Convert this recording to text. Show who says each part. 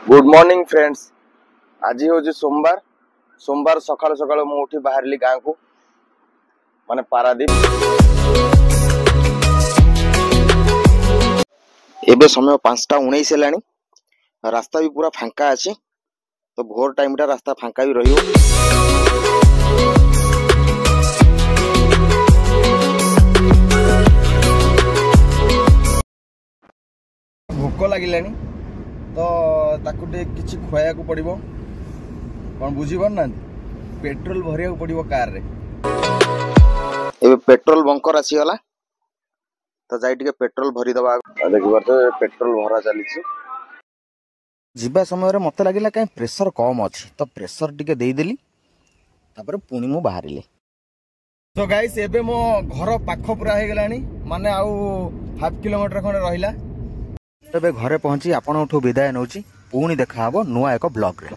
Speaker 1: Good morning friends. आज हूँ सोमवार सोमवार सकाल सकाल मुझे बाहर गाँव को माने पारादीप। एबे समय 5:19 है। रास्ता भी पूरा फांका अच्छे तो भोर टाइम टा रास्ता फांका भी रही। भोक लगिलानी तो ताकू किसी खुआ को पड़ो कौन बुझी पारना पेट्रोल भरिया पड़ो कार रे। एबे पेट्रोल बंकर आसीगला तो जाई पेट्रोल भरी दबा देखिए पेट्रोल भरा चली समय मत लगे कहीं प्रेसर कम अच्छी तो प्रेसर टिके देदेली पुणी मु बाहर। तो गाइस एबे मो घर पाख पूरा हो गलानी माने आउ 5 किलोमीटर खंडे रहिला। घरे पहुंची आपठू विदाय नौची पुणी देखा नुआ एक ब्लॉग रे।